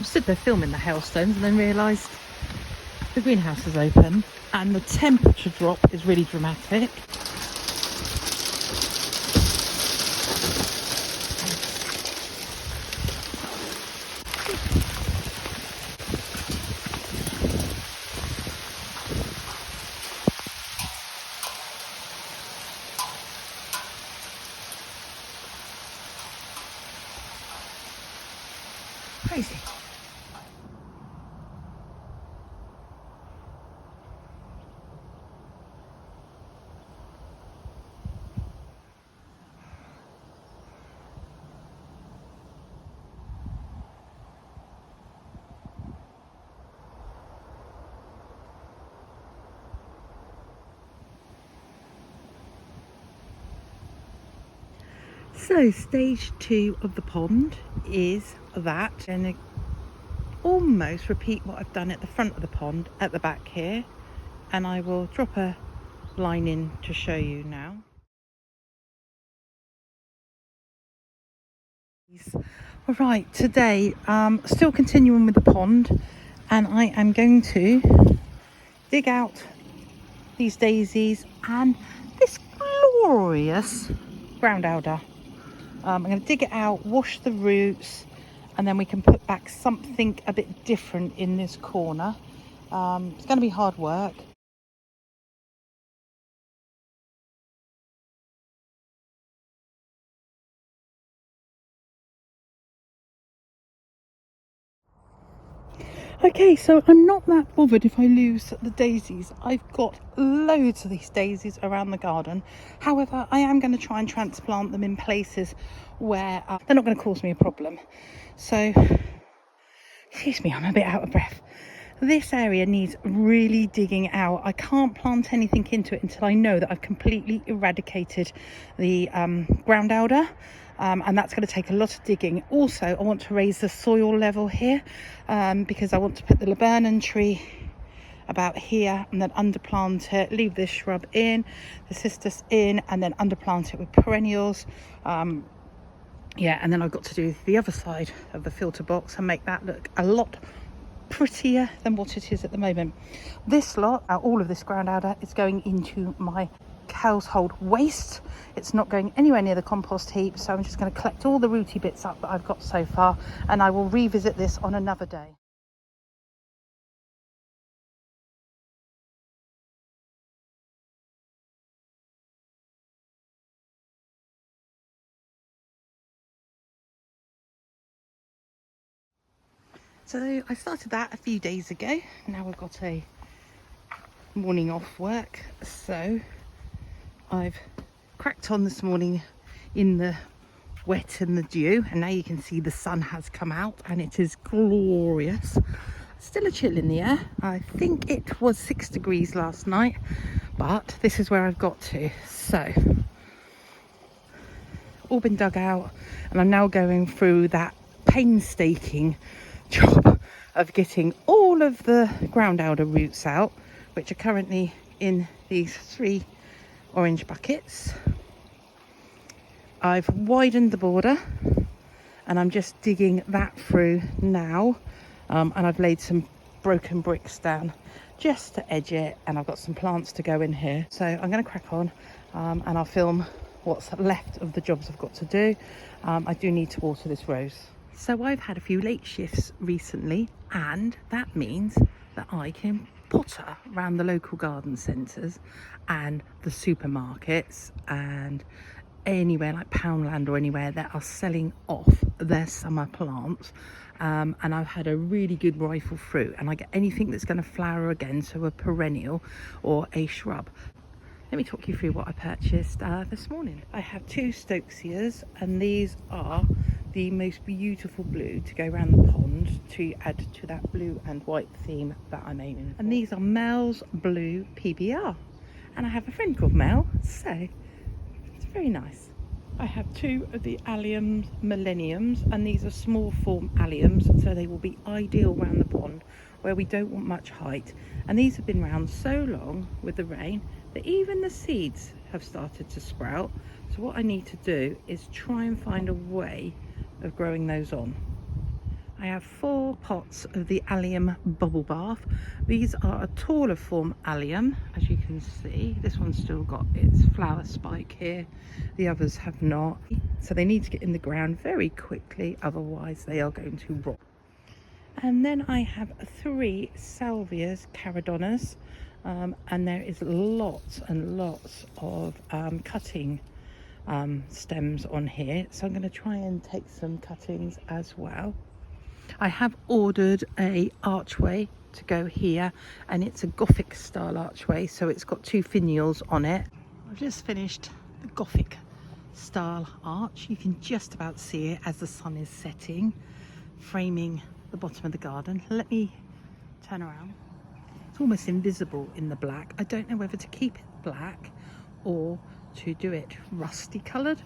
was stood there filming the hailstones and then realised the greenhouse is open and the temperature drop is really dramatic. Crazy. So stage 2 of the pond is that, and almost repeat what I've done at the front of the pond at the back here, and I will drop a line in to show you now. Right, today still continuing with the pond, and I am going to dig out these daisies and this glorious ground alder. I'm going to dig it out, wash the roots, and then we can put back something a bit different in this corner. It's going to be hard work. Okay, so I'm not that bothered if I lose the daisies. I've got loads of these daisies around the garden. However, I am going to try and transplant them in places where they're not going to cause me a problem. So, excuse me, I'm a bit out of breath. This area needs really digging out. I can't plant anything into it until I know that I've completely eradicated the ground alder. And that's going to take a lot of digging. Also, I want to raise the soil level here because I want to put the laburnum tree about here and then underplant it, leave this shrub in, the cistus in, and then underplant it with perennials. Yeah, and then I've got to do the other side of the filter box and make that look a lot prettier than what it is at the moment. This lot, all of this ground alder, is going into my household waste. It's not going anywhere near the compost heap, so I'm just going to collect all the rooty bits up that I've got so far, and I will revisit this on another day. So I started that a few days ago. Now we've got a morning off work, so I've cracked on this morning in the wet and the dew, and now you can see the sun has come out and it is glorious. Still a chill in the air. I think it was 6 degrees last night, but this is where I've got to. So all been dug out, and I'm now going through that painstaking job of getting all of the ground alder roots out, which are currently in these 3 orange buckets. I've widened the border and I'm just digging that through now, and I've laid some broken bricks down just to edge it, and I've got some plants to go in here. So I'm going to crack on and I'll film what's left of the jobs I've got to do. I do need to water this rose. So I've had a few late shifts recently, and that means that I can potter around the local garden centres and the supermarkets and anywhere like Poundland or anywhere that are selling off their summer plants, and I've had a really good rifle through, and I get anything that's going to flower again, so a perennial or a shrub. Let me talk you through what I purchased this morning. I have 2 Stokesias, and these are the most beautiful blue to go around the pond to add to that blue and white theme that I'm aiming for. And these are Mel's Blue PBR, and I have a friend called Mel, so it's very nice. I have 2 of the alliums millenniums, and these are small form alliums, so they will be ideal around the pond where we don't want much height. And these have been around so long with the rain that even the seeds have started to sprout. So what I need to do is try and find a way of growing those on. I have 4 pots of the allium bubble bath. These are a taller form allium, as you can see. This one's still got its flower spike here, the others have not. So they need to get in the ground very quickly, otherwise they are going to rot. And then I have 3 salvias caradonas, and there is lots and lots of cutting stems on here, so I'm going to try and take some cuttings as well. I have ordered a archway to go here, and it's a Gothic style archway, so it's got 2 finials on it. I've just finished the Gothic style arch. You can just about see it as the sun is setting, framing the bottom of the garden. Let me turn around. It's almost invisible in the black. I don't know whether to keep it black or to do it rusty coloured,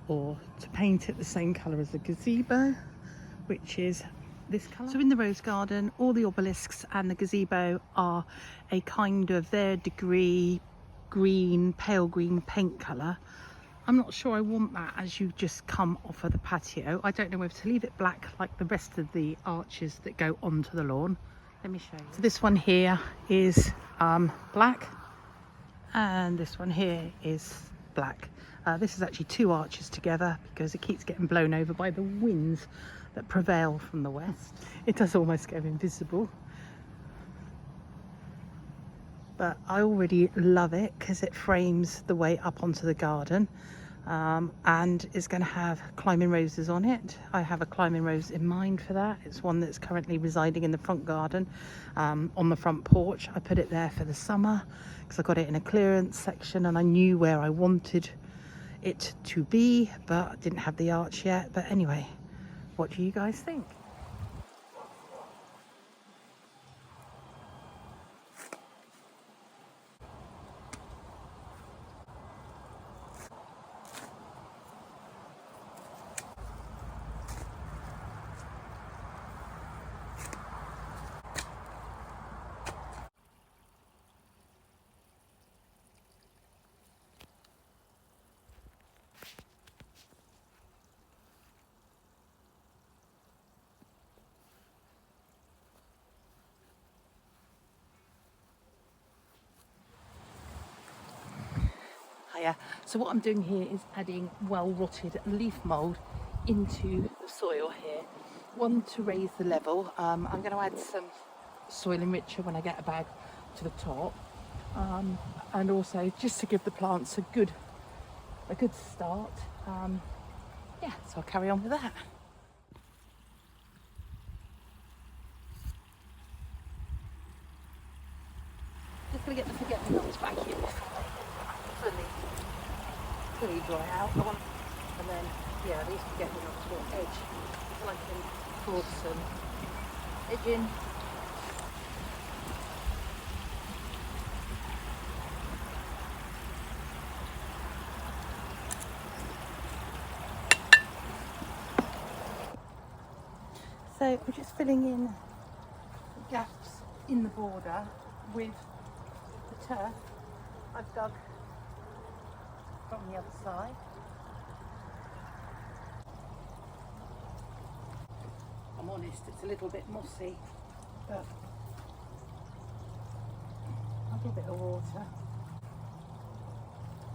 or to paint it the same colour as the gazebo, which is this colour. So in the rose garden, all the obelisks and the gazebo are a kind of their degree green, pale green paint colour. I'm not sure I want that as you just come off of the patio. I don't know whether to leave it black like the rest of the arches that go onto the lawn. Let me show you. So this one here is black, and this one here is black. This is actually 2 arches together because it keeps getting blown over by the winds that prevail from the west. It does almost go invisible, but I already love it because it frames the way up onto the garden, and is going to have climbing roses on it. I have a climbing rose in mind for that. It's one that's currently residing in the front garden, on the front porch. I put it there for the summer because I got it in a clearance section and I knew where I wanted it to be, but I didn't have the arch yet. But anyway, what do you guys think? Hiya. So what I'm doing here is adding well-rotted leaf mould into the soil here. One, to raise the level. I'm going to add some soil enricher when I get a bag to the top, and also just to give the plants a good start. Yeah, so I'll carry on with that. Just going to get the forget-me-nots back in before they fully dry out. And then, yeah, these forget-me-nots will edge until I can pour some edge in. So I'm just filling in the gaps in the border with the turf I've dug from the other side. I'm honest, it's a little bit mossy, but a little bit of water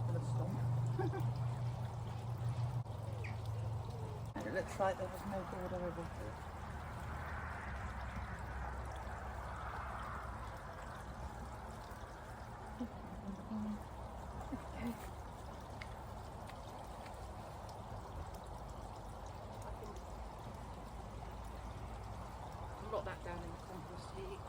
for the stump. And it looks like there was no border of it. Okay. Rot that down in the compost heap.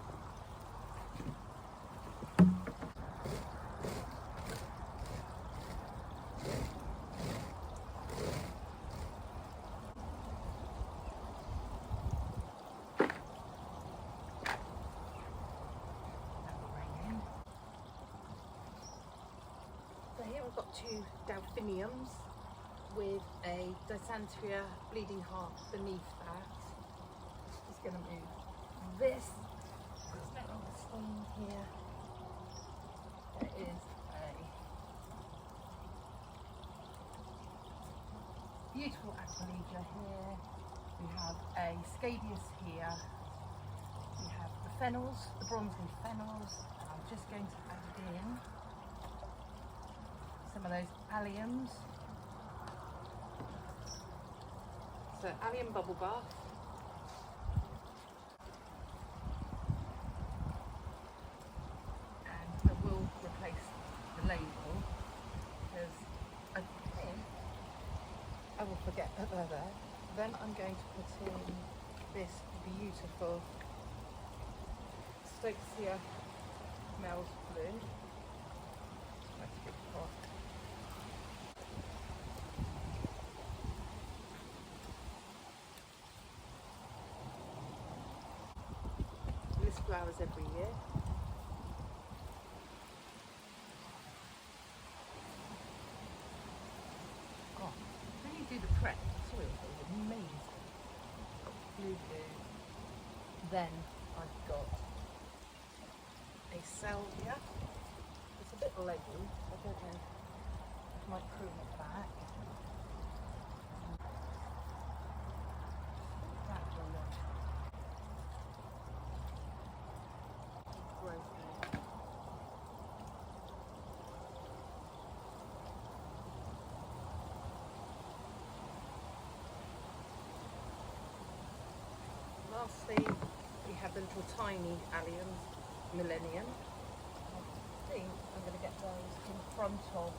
So here I've got 2 delphiniums with a Dysanteria bleeding heart beneath that. Just going to move this. There's no longer stain here. There is a beautiful Aquilegia here. We have a scabious here. We have the fennels, the bronze leaf fennels. I'm just going to add in some of those alliums. So allium bubble bath. And I will replace the label because I think I will forget that they're there. Then I'm going to put in this beautiful Stokesea Mel's Blue. Let's get it off. This flowers every year. God, when you do the prep, the soil is amazing. Blue. Then I've got a salvia. It's a bit leggy. I don't know. I might prune it back. That will look great. Lastly, we have the little tiny alliums, Millennium. I think I'm going to get those in front of.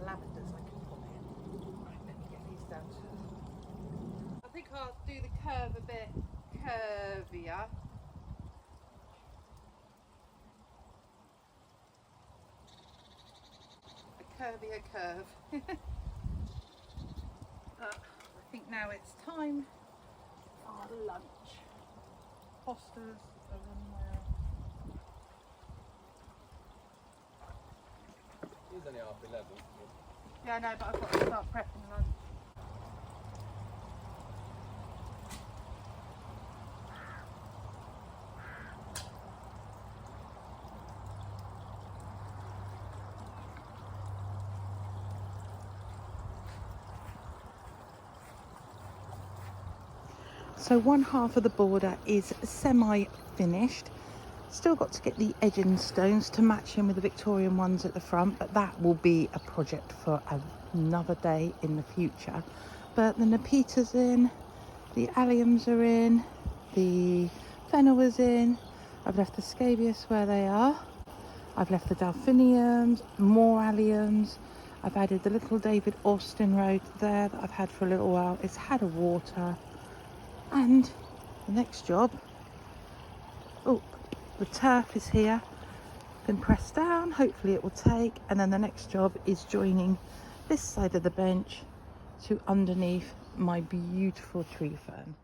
Lavenders I can put in. Right, let me get these down to. I think I'll do the curve a bit curvier. A curvier curve. I think now it's time for lunch. Hostas are in there. It's only 11:30. Yeah, I know, but I've got to start prepping lunch. So one half of the border is semi-finished. Still got to get the edging stones to match in with the Victorian ones at the front, but that will be a project for another day in the future. But the Nepeta's in, the alliums are in, the fennel is in. I've left the scabious where they are. I've left the delphiniums, more alliums. I've added the little David Austin rose there that I've had for a little while. It's had a water. And the next job, oh, the turf is here, been pressed down, hopefully it will take, and then the next job is joining this side of the bench to underneath my beautiful tree fern.